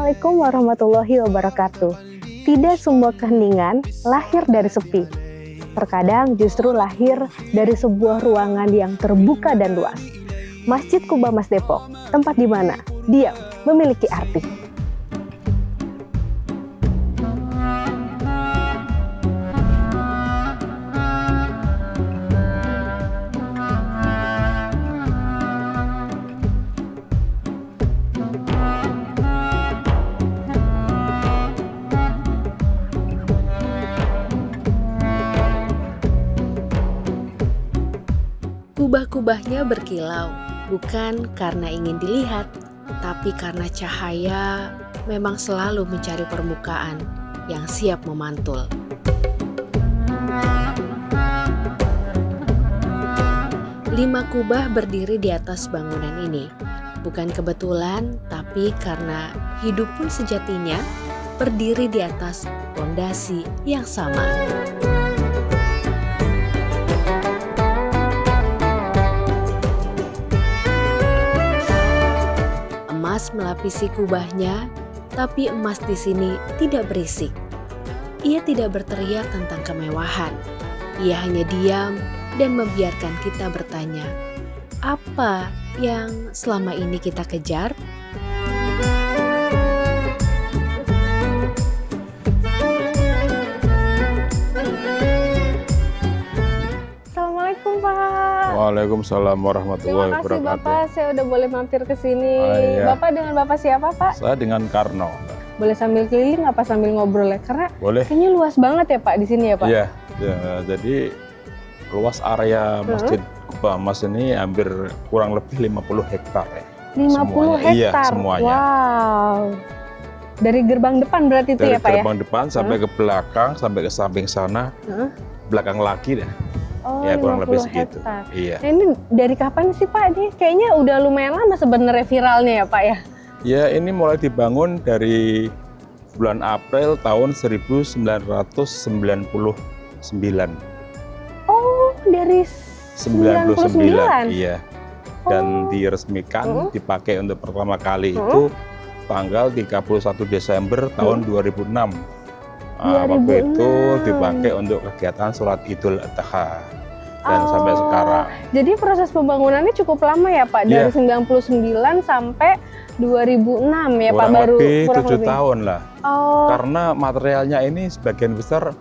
Assalamualaikum warahmatullahi wabarakatuh. Tidak semua keheningan lahir dari sepi. Terkadang justru lahir dari sebuah ruangan yang terbuka dan luas. Masjid Kuba Mas Depok, tempat di mana diam memiliki arti. Kubah-kubahnya berkilau, bukan karena ingin dilihat, tapi karena cahaya memang selalu mencari permukaan yang siap memantul. Lima kubah berdiri di atas bangunan ini, bukan kebetulan, tapi karena hidup pun sejatinya berdiri di atas fondasi yang sama. Emas melapisi kubahnya, tapi emas di sini tidak berisik. Ia tidak berteriak tentang kemewahan. Ia hanya diam dan membiarkan kita bertanya, apa yang selama ini kita kejar? Assalamualaikum Pak. Waalaikumsalam warahmatullahi Terima kasih wabarakatuh. Bapak, saya udah boleh mampir ke sini. Iya. Bapak dengan Bapak siapa Pak? Saya dengan Karno. Boleh sambil keliling apa sambil ngobrol ya? Karena Boleh? kayaknya luas banget ya Pak di sini ya Pak? Iya, ya, jadi luas area Masjid Kuba Mas ini hampir kurang lebih 50 hektar ya. 50 Semuanya, hektar? iya, semuanya. Wow. Dari gerbang depan berarti itu Dari ya Pak ya? gerbang depan sampai ke belakang, sampai ke samping sana, belakang lagi deh. Oh, Ya kurang 50 lebih segitu. hektar. Iya. Nah, ini dari kapan sih Pak? Ini kayaknya udah lumayan lama sebenarnya viralnya ya Pak ya? Ya ini mulai dibangun dari bulan April tahun 1999. Oh, dari 99? Iya. Dan diresmikan, dipakai untuk pertama kali Oh. itu tanggal 31 Desember tahun 2006. Waktu itu dipakai untuk kegiatan sholat Idul Adha dan sampai sekarang. Jadi proses pembangunannya cukup lama ya Pak? Dari Iya. 99 sampai 2006 ya Pak? Kurang Baru lebih kurang 7 lebih. tahun lah. Oh, Karena materialnya ini sebagian besar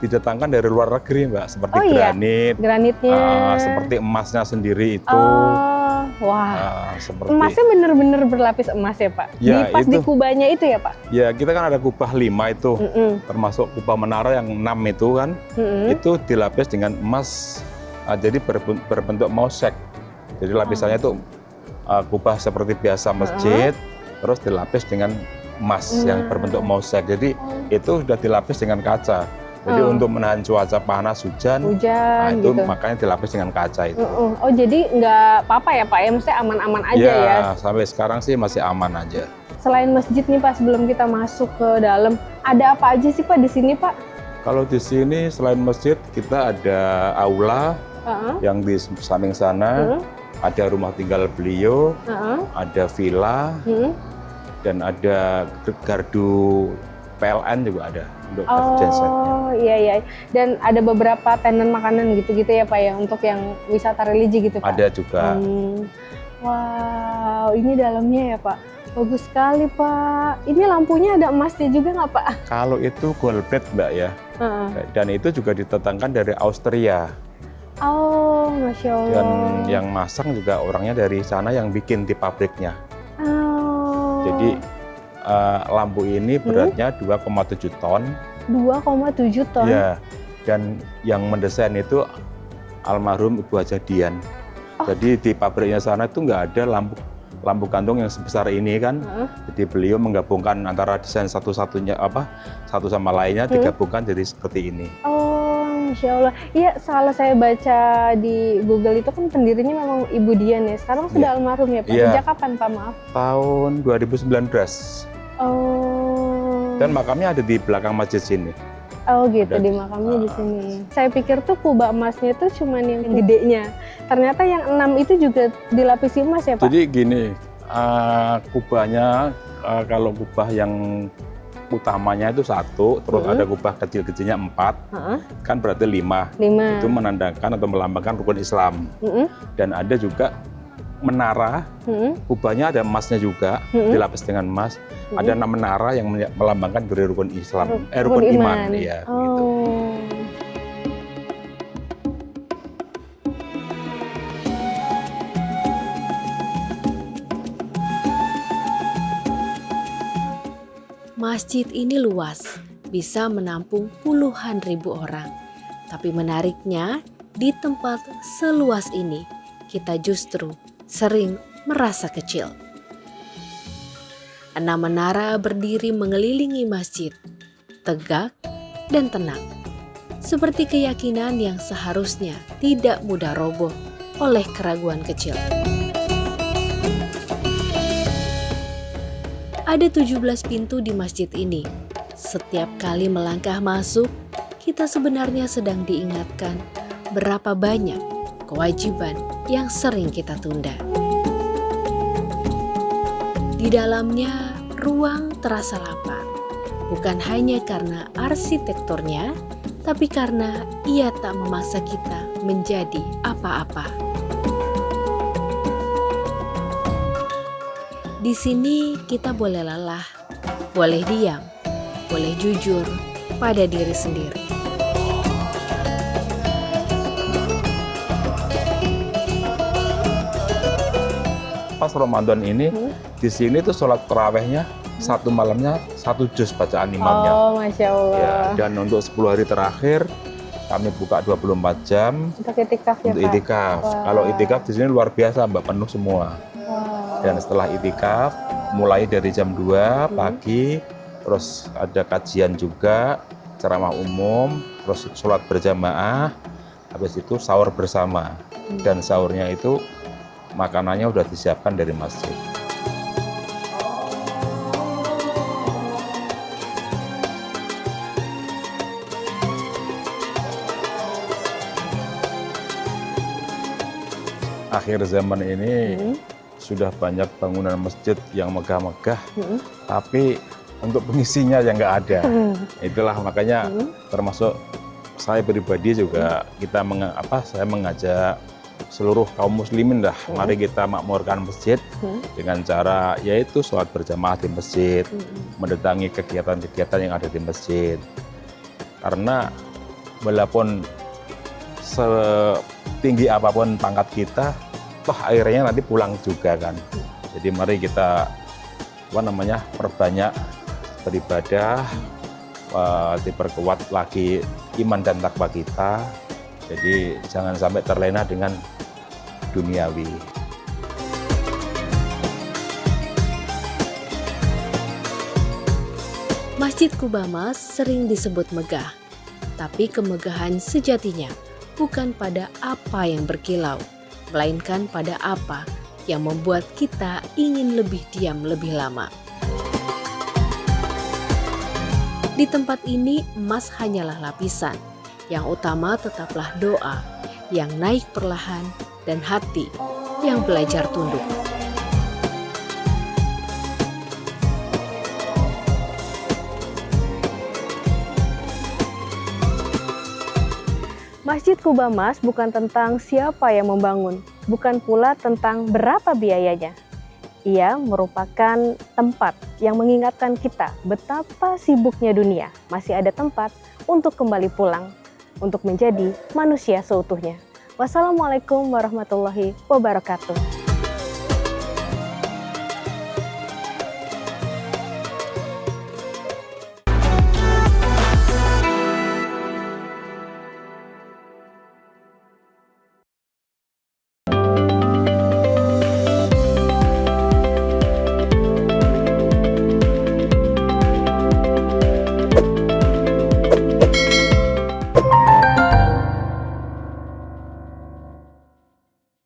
didatangkan dari luar negeri, Mbak, seperti Oh, iya. granit, granitnya. seperti emasnya sendiri itu. Oh, wah. Seperti Emasnya bener-bener berlapis emas ya Pak? Ya, Pas di itu. kubahnya itu ya Pak? ya kita kan ada kubah 5 itu, Mm-mm. termasuk kubah menara yang 6 itu kan, Mm-mm. itu dilapis dengan emas, jadi berbentuk mosek. Jadi lapisannya itu kubah seperti biasa masjid, terus dilapis dengan emas yang berbentuk mosek. Jadi itu sudah dilapis dengan kaca. Jadi untuk menahan cuaca panas, hujan, Hujan itu gitu. makanya dilapis dengan kaca itu. Oh, jadi nggak apa-apa ya Pak ya? Maksudnya aman-aman aja ya? Sampai sekarang sih masih aman aja. Selain masjid nih Pak, sebelum kita masuk ke dalam, ada apa aja sih Pak di sini Pak? Kalau di sini selain masjid kita ada aula yang di samping sana, ada rumah tinggal beliau, ada villa, dan ada gardu PLN juga ada untuk gensetnya. Oh iya. Dan ada beberapa tenan makanan gitu-gitu ya Pak ya, untuk yang wisata religi gitu Pak? Ada juga. Wow, ini dalamnya ya Pak. Bagus sekali Pak. Ini lampunya ada emasnya juga nggak Pak? Kalau itu gold plate Mbak ya, dan itu juga ditetangkan dari Austria. Oh, Masya Allah. Dan yang masang juga orangnya dari sana yang bikin di pabriknya. Oh. Jadi lampu ini beratnya 2,7 ton. 2,7 ton? Ya, dan yang mendesain itu almarhum Ibu Haja Dian. Jadi di pabriknya sana itu nggak ada lampu gantung yang sebesar ini kan. Jadi beliau menggabungkan antara desain satu sama lainnya digabungkan jadi seperti ini. Oh, Masya Allah. Iya, kalau saya baca di Google itu kan pendirinya memang Ibu Dian ya. Sekarang sudah almarhum ya Pak? Iya. Sejak kapan Pak, maaf? Tahun 2019. Oh. Dan makamnya ada di belakang masjid sini. Oh gitu, di makamnya di sini. Saya pikir tuh kubah emasnya tuh cuman yang gedenya. Ternyata yang 6 itu juga dilapisi emas ya Pak? Jadi gini, kubahnya kalau kubah yang utamanya itu 1, terus ada kubah kecil-kecilnya 4, kan berarti 5. 5. Itu menandakan atau melambangkan rukun Islam. Dan ada juga menara, kubahnya ada emasnya juga, dilapis dengan emas. Ada 6 menara yang melambangkan dari rukun Islam, rukun iman. Ya, gitu. Masjid ini luas, bisa menampung puluhan ribu orang. Tapi menariknya, di tempat seluas ini, kita justru sering merasa kecil. 6 menara berdiri mengelilingi masjid, tegak dan tenang. Seperti keyakinan yang seharusnya tidak mudah roboh oleh keraguan kecil. Ada 17 pintu di masjid ini. Setiap kali melangkah masuk, kita sebenarnya sedang diingatkan berapa banyak kewajiban yang sering kita tunda. Di dalamnya, ruang terasa lapang. Bukan hanya karena arsitekturnya, tapi karena ia tak memaksa kita menjadi apa-apa. Di sini kita boleh lelah, boleh diam, boleh jujur pada diri sendiri. Pas Ramadan ini, di sini tuh sholat tarawehnya 1 malamnya 1 juz bacaan imamnya. Oh, Masya Allah. Ya, dan untuk 10 hari terakhir, kami buka 24 jam Untuk itikaf ya, untuk Pak? itikaf. Wow. Kalau itikaf di sini luar biasa, Mbak, penuh semua. Dan setelah itikaf, mulai dari jam 2 pagi, terus ada kajian juga, ceramah umum, terus sholat berjamaah, habis itu sahur bersama. Dan sahurnya itu makanannya udah disiapkan dari masjid. Akhir zaman ini sudah banyak bangunan masjid yang megah-megah, tapi untuk pengisinya yang nggak ada. Itulah makanya termasuk saya pribadi juga saya mengajak seluruh kaum muslimin lah, mari kita makmurkan masjid dengan cara yaitu sholat berjamaah di masjid, mendatangi kegiatan-kegiatan yang ada di masjid. Karena walaupun setinggi apapun pangkat kita, toh akhirnya nanti pulang juga kan. Jadi mari kita perbanyak beribadah, diperkuat lagi iman dan takwa kita. Jadi jangan sampai terlena dengan duniawi. Masjid Quba Mas sering disebut megah, tapi kemegahan sejatinya bukan pada apa yang berkilau, melainkan pada apa yang membuat kita ingin lebih diam lebih lama. Di tempat ini, emas hanyalah lapisan. Yang utama tetaplah doa yang naik perlahan dan hati yang belajar tunduk. Masjid Quba Mas bukan tentang siapa yang membangun, bukan pula tentang berapa biayanya. Ia merupakan tempat yang mengingatkan kita betapa sibuknya dunia. Masih ada tempat untuk kembali pulang, untuk menjadi manusia seutuhnya. Wassalamualaikum warahmatullahi wabarakatuh.